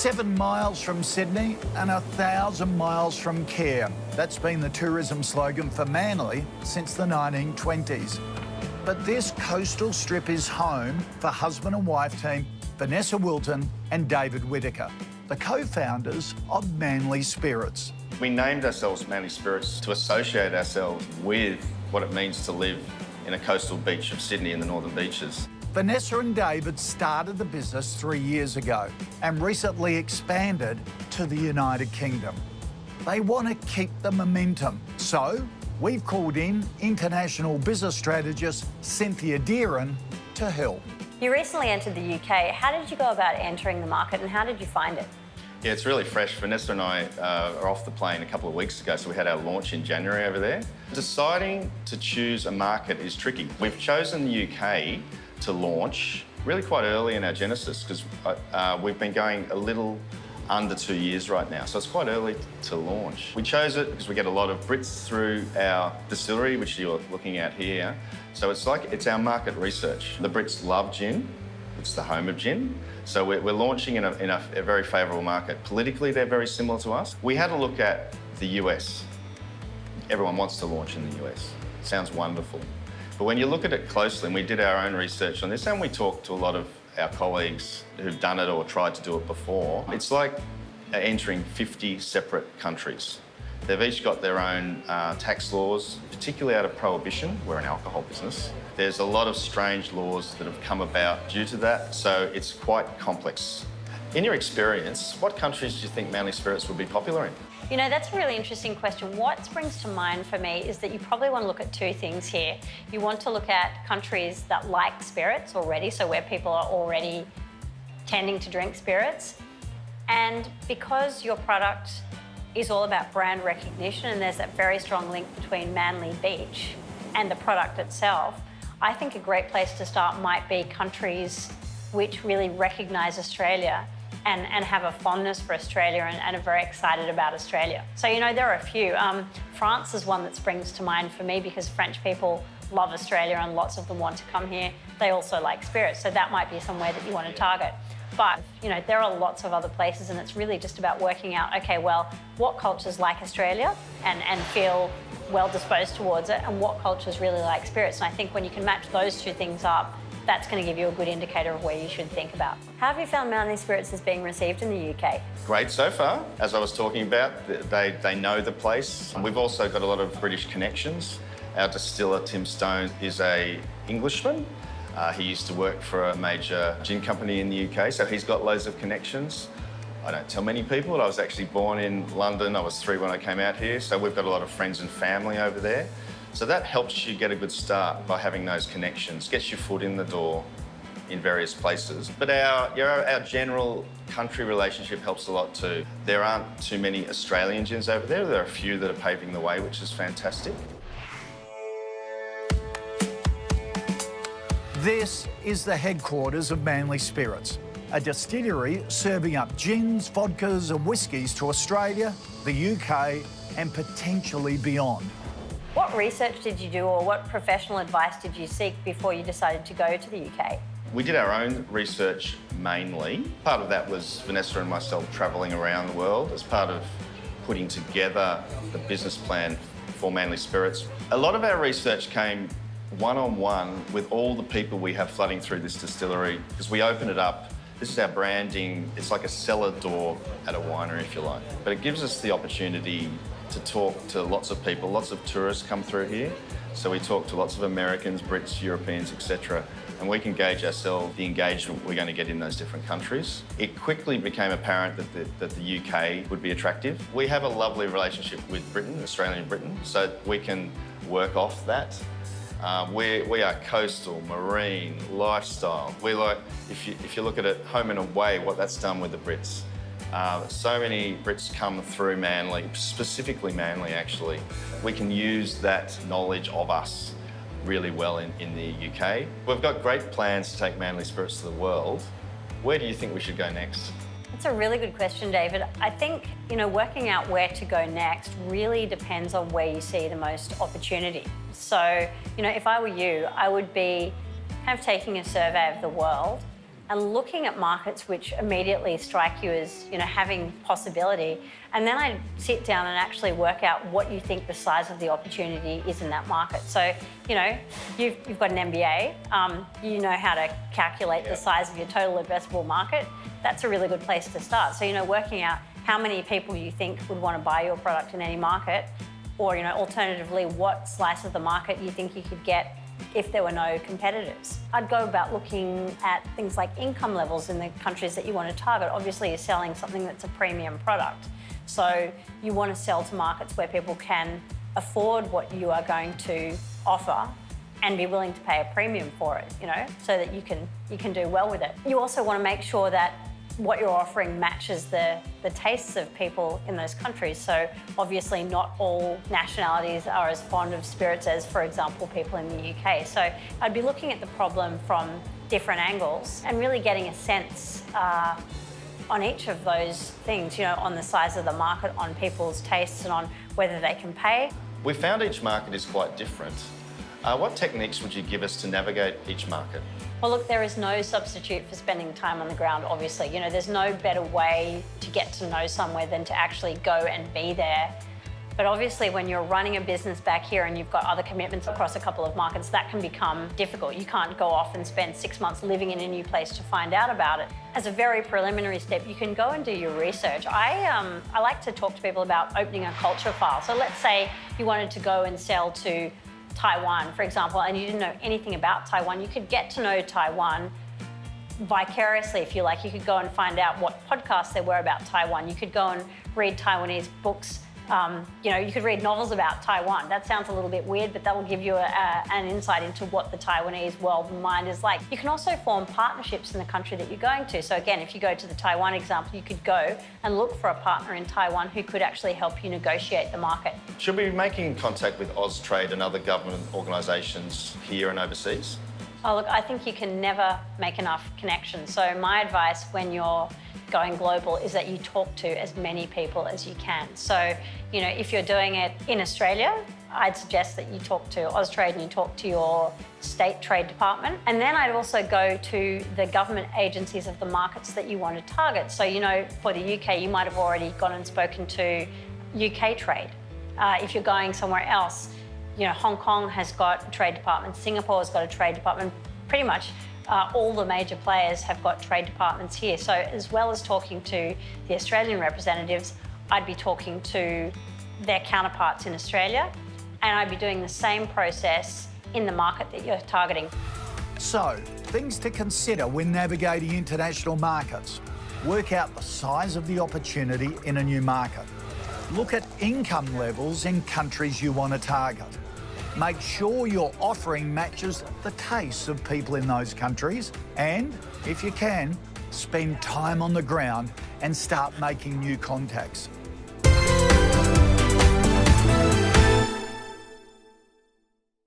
7 miles from Sydney and 1,000 miles from care. That's been the tourism slogan for Manly since the 1920s. But this coastal strip is home for husband and wife team Vanessa Wilton and David Whitaker, the co-founders of Manly Spirits. We named ourselves Manly Spirits to associate ourselves with what it means to live in a coastal beach of Sydney in the Northern Beaches. Vanessa and David started the business 3 years ago and recently expanded to the United Kingdom. They want to keep the momentum, so we've called in international business strategist Cynthia Dearin to help. You recently entered the UK. How did you go about entering the market and how did you find it? Yeah, it's really fresh. Vanessa and I are off the plane a couple of weeks ago, so we had our launch in January over there. Deciding to choose a market is tricky. We've chosen the UK to launch really quite early in our genesis because we've been going a little under 2 years right now, so it's quite early to launch. We chose it because we get a lot of Brits through our distillery, which you're looking at here. So it's our market research. The Brits love gin. It's the home of gin. So we're launching in a very favourable market. Politically, they're very similar to us. We had a look at the US. Everyone wants to launch in the US. Sounds wonderful. But when you look at it closely, and we did our own research on this, and we talked to a lot of our colleagues who've done it or tried to do it before, it's like entering 50 separate countries. They've each got their own tax laws, particularly out of prohibition. We're an alcohol business. There's a lot of strange laws that have come about due to that, so it's quite complex. In your experience, what countries do you think Manly Spirits would be popular in? You know, that's a really interesting question. What springs to mind for me is that you probably want to look at two things here. You want to look at countries that like spirits already, so where people are already tending to drink spirits. And because your product is all about brand recognition and there's that very strong link between Manly Beach and the product itself, I think a great place to start might be countries which really recognise Australia and have a fondness for Australia and are very excited about Australia. So, you know, there are a few. France is one that springs to mind for me because French people love Australia and lots of them want to come here. They also like spirits, so that might be somewhere that you want to target. But, you know, there are lots of other places and it's really just about working out, okay, well, what cultures like Australia and feel well disposed towards it and what cultures really like spirits. And I think when you can match those two things up, that's going to give you a good indicator of where you should think about. How have you found Manly Spirits as being received in the UK? Great so far. As I was talking about, they know the place. We've also got a lot of British connections. Our distiller, Tim Stone, is an Englishman. He used to work for a major gin company in the UK, so he's got loads of connections. I don't tell many people, but I was actually born in London. I was 3 when I came out here, so we've got a lot of friends and family over there. So that helps you get a good start by having those connections, gets your foot in the door in various places. But our general country relationship helps a lot too. There aren't too many Australian gins over there. There are a few that are paving the way, which is fantastic. This is the headquarters of Manly Spirits, a distillery serving up gins, vodkas and whiskies to Australia, the UK and potentially beyond. What research did you do or what professional advice did you seek before you decided to go to the UK? We did our own research mainly. Part of that was Vanessa and myself travelling around the world as part of putting together the business plan for Manly Spirits. A lot of our research came one-on-one with all the people we have flooding through this distillery because we open it up. This is our branding. It's like a cellar door at a winery, if you like. But it gives us the opportunity to talk to lots of people. Lots of tourists come through here. So we talk to lots of Americans, Brits, Europeans, etc. And we can gauge ourselves the engagement we're going to get in those different countries. It quickly became apparent that the UK would be attractive. We have a lovely relationship with Britain, Australian Britain, so we can work off that. We are coastal, marine, lifestyle. We like, if you look at it home and away, what that's done with the Brits. So many Brits come through Manly, specifically Manly actually. We can use that knowledge of us really well in the UK. We've got great plans to take Manly Spirits to the world. Where do you think we should go next? That's a really good question, David. I think, you know, working out where to go next really depends on where you see the most opportunity. So, you know, if I were you, I would be kind of taking a survey of the world and looking at markets which immediately strike you as, having possibility. And then I'd sit down and actually work out what you think the size of the opportunity is in that market. So, you've got an MBA, you know how to calculate the size of your total addressable market. That's a really good place to start. So, working out how many people you think would want to buy your product in any market, or, alternatively, what slice of the market you think you could get if there were no competitors. I'd go about looking at things like income levels in the countries that you want to target. Obviously, you're selling something that's a premium product. So you want to sell to markets where people can afford what you are going to offer and be willing to pay a premium for it, so that you can do well with it. You also want to make sure that what you're offering matches the tastes of people in those countries. So obviously not all nationalities are as fond of spirits as, for example, people in the UK. So I'd be looking at the problem from different angles and really getting a sense on each of those things, on the size of the market, on people's tastes, and on whether they can pay. We found each market is quite different. What techniques would you give us to navigate each market? Well, look, there is no substitute for spending time on the ground, obviously. There's no better way to get to know somewhere than to actually go and be there. But obviously, when you're running a business back here and you've got other commitments across a couple of markets, that can become difficult. You can't go off and spend 6 months living in a new place to find out about it. As a very preliminary step, you can go and do your research. I like to talk to people about opening a culture file. So let's say you wanted to go and sell to Taiwan, for example, and you didn't know anything about Taiwan. You could get to know Taiwan vicariously, if you like. You could go and find out what podcasts there were about Taiwan. You could go and read Taiwanese books. You could read novels about Taiwan. That sounds a little bit weird, but that will give you an insight into what the Taiwanese world and mind is like. You can also form partnerships in the country that you're going to. So again, if you go to the Taiwan example, you could go and look for a partner in Taiwan who could actually help you negotiate the market. Should we be making contact with Austrade and other government organisations here and overseas? Oh, look, I think you can never make enough connections. So my advice when you're going global is that you talk to as many people as you can. So, if you're doing it in Australia, I'd suggest that you talk to Austrade and you talk to your state trade department. And then I'd also go to the government agencies of the markets that you want to target. So, for the UK, you might have already gone and spoken to UK trade. If you're going somewhere else, Hong Kong has got a trade department, Singapore has got a trade department, pretty much all the major players have got trade departments here. So as well as talking to the Australian representatives, I'd be talking to their counterparts in Australia, and I'd be doing the same process in the market that you're targeting. So, things to consider when navigating international markets. Work out the size of the opportunity in a new market. Look at income levels in countries you want to target. Make sure your offering matches the tastes of people in those countries. And, if you can, spend time on the ground and start making new contacts.